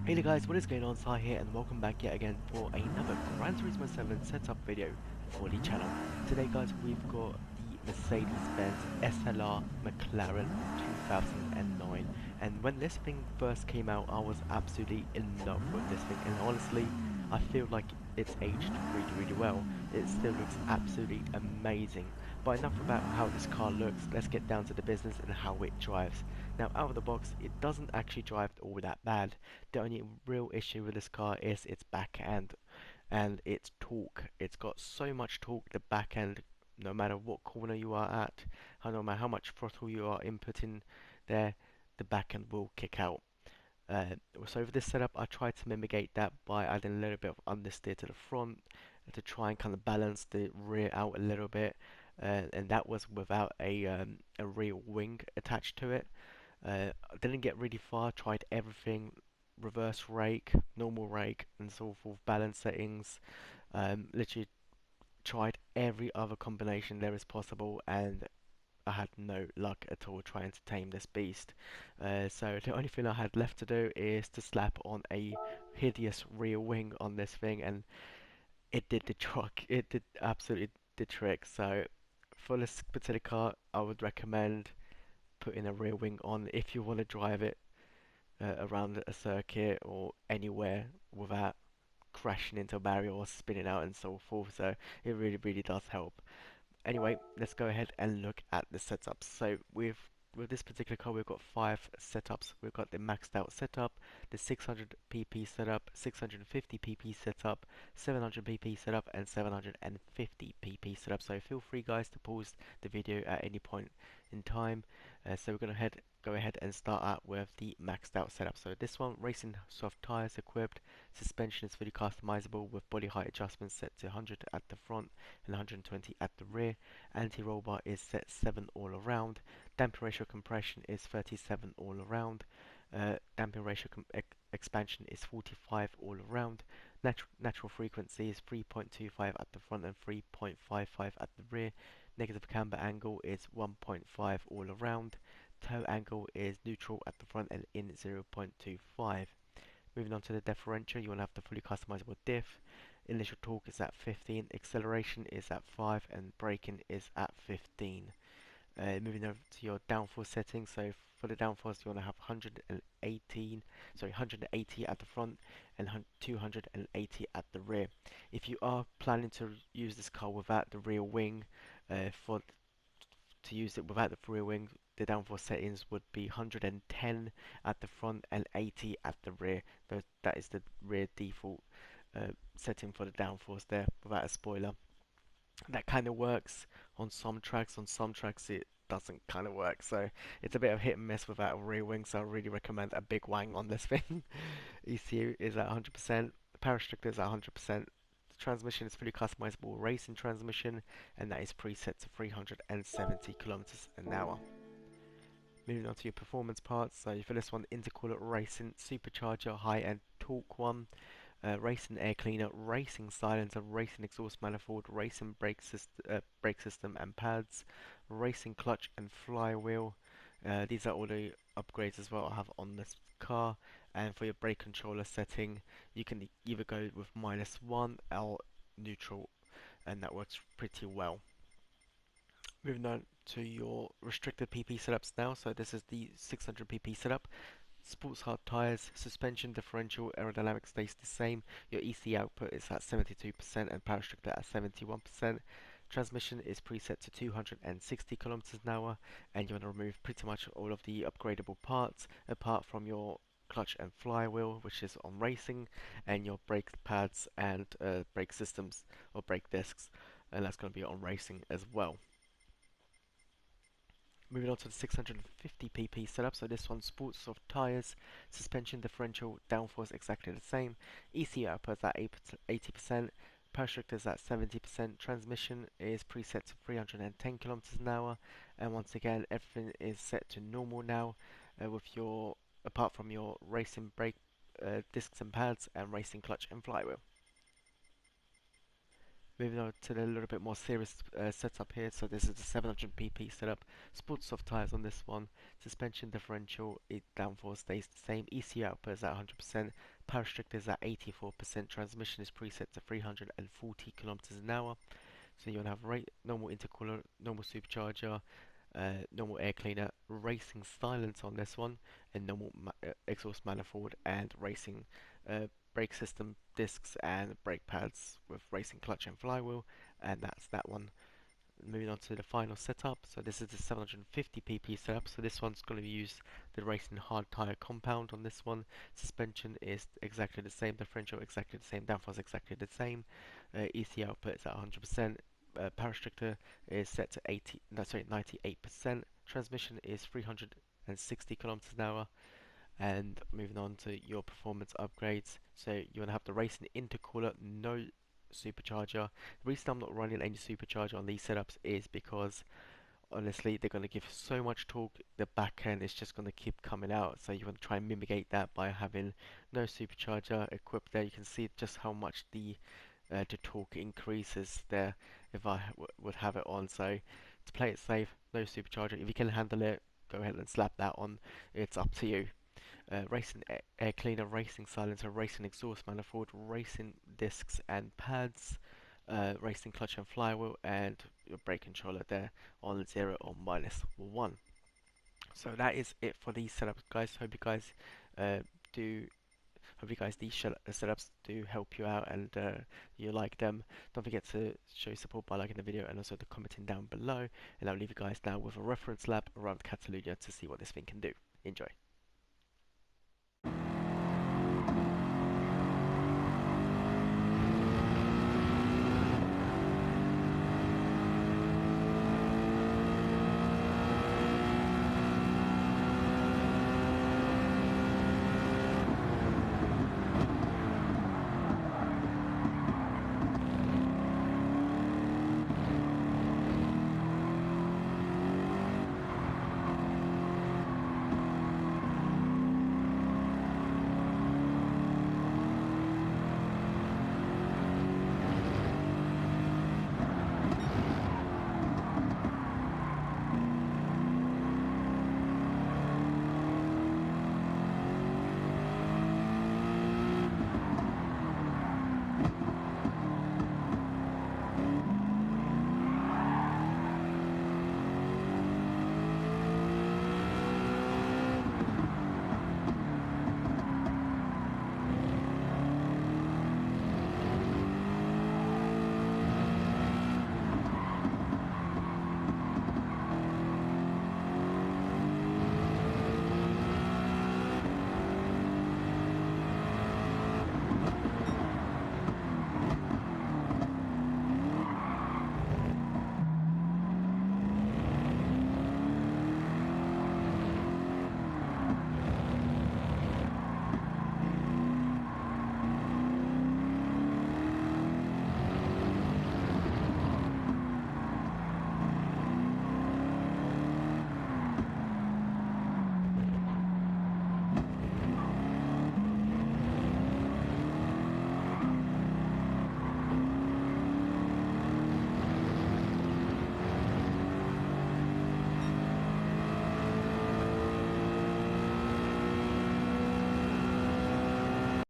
Hey there guys, what is going on? Sai here and welcome back yet again for another Gran Turismo 7 setup video for the channel. Today guys, we've got the Mercedes-Benz SLR McLaren 2009, and when this thing first came out I was absolutely in love with this thing, and honestly I feel like it's aged really well. It still looks absolutely amazing. But enough about how this car looks, let's get down to the business and how it drives. Now out of the box it doesn't actually drive all that bad. The only real issue with this car is its back end and its torque. It's got so much torque, the back end, no matter what corner you are at, no matter how much throttle you are inputting there, the back end will kick out. So for this setup, I tried to mimic that by adding a little bit of understeer to the front to try and kind of balance the rear out a little bit, and that was without a rear wing attached to it. I didn't get really far. Tried everything: reverse rake, normal rake, and so forth. Balance settings. Literally tried every other combination there is possible, and I had no luck at all trying to tame this beast. So the only thing I had left to do is to slap on a hideous rear wing on this thing, and it did the trick. It did absolutely the trick. So for this particular car, I would recommend putting a rear wing on if you want to drive it around a circuit or anywhere without crashing into a barrier or spinning out and so forth. So it really does help. Anyway, let's go ahead and look at the setups. So with this particular car, we've got 5 setups. We've got the maxed out setup, the 600 pp setup, 650 pp setup, 700 pp setup, and 750 pp setup. So feel free, guys, to pause the video at any point in time. So we're going to go ahead and start out with the maxed out setup. So this one, racing soft tires equipped, suspension is fully customizable with body height adjustments set to 100 at the front and 120 at the rear. Anti-roll bar is set 7 all around. Damping ratio compression is 37 all around. Damping ratio expansion is 45 all around. Natural frequency is 3.25 at the front and 3.55 at the rear. Negative camber angle is 1.5 all around. Toe angle is neutral at the front and in 0.25. Moving on to the differential, you want to have the fully customizable diff. Initial torque is at 15, acceleration is at 5, and braking is at 15. Moving over to your downforce settings, so for the downforce you want to have 180 at the front and 280 at the rear. If you are planning to use this car without the rear wing, for to use it without the rear wing, the downforce settings would be 110 at the front and 80 at the rear. That is the rear default setting for the downforce there without a spoiler. That kind of works on some tracks it doesn't kind of work, so it's a bit of hit and miss without a rear wing, so I really recommend a big wang on this thing. ECU is at 100%, the power restrictor is at 100%, the transmission is fully customizable racing transmission, and that is preset to 370 kilometers an hour. Moving on to your performance parts, so for this one, intercooler racing, supercharger, high-end torque one, racing air cleaner, racing silencer, racing exhaust manifold, racing brake system and pads, racing clutch and flywheel. These are all the upgrades as well I have on this car. And for your brake controller setting, you can either go with -1 or neutral, and that works pretty well. Moving on to your restricted PP setups now. So this is the 600 PP setup. Sports hard tires, suspension, differential, aerodynamics stays the same. Your EC output is at 72% and power restrictor at 71%. Transmission is preset to 260 kilometers an hour, and you want to remove pretty much all of the upgradable parts apart from your clutch and flywheel, which is on racing, and your brake pads and brake systems or brake discs, and that's going to be on racing as well. Moving on to the 650 pp setup, so this one, sports soft tyres, suspension, differential, downforce exactly the same, ECU output at 80%, power restrictor is at 70%, transmission is preset to 310 kilometers an hour, and once again everything is set to normal now, with your apart from your racing brake discs and pads and racing clutch and flywheel. Moving on to the little bit more serious setup here. So this is the 700 pp setup. Sports soft tires on this one. Suspension differential, downforce stays the same. ECU output is at 100%. Power restrictor is at 84%. Transmission is preset to 340 kilometers an hour. So you'll have normal intercooler, normal supercharger, normal air cleaner, racing silence on this one, and normal exhaust manifold, and racing brake system discs and brake pads with racing clutch and flywheel, and that's that one. Moving on to the final setup, so this is the 750 pp setup. So this one's going to use the racing hard tire compound on this one. Suspension is exactly the same, differential exactly the same, downforce exactly the same. EC output is at 100%. Power restrictor is set to 98%. Transmission is 360 kilometers an hour. And moving on to your performance upgrades, so you want to have the racing intercooler, no supercharger. The reason I'm not running any supercharger on these setups is because honestly they're going to give so much torque, the back end is just going to keep coming out. So you want to try and mimic that by having no supercharger equipped there. You can see just how much the torque increases there if I would have it on. So to play it safe, no supercharger. If you can handle it, go ahead and slap that on. It's up to you. Racing air cleaner, racing silencer, racing exhaust manifold, racing discs and pads, racing clutch and flywheel, and your brake controller there on 0 or -1. So that is it for these setups, guys. Uh, do hope you guys these setups do help you out and you like them. Don't forget to show your support by liking the video and also the commenting down below. And I'll leave you guys now with a reference lab around Catalunya to see what this thing can do. Enjoy.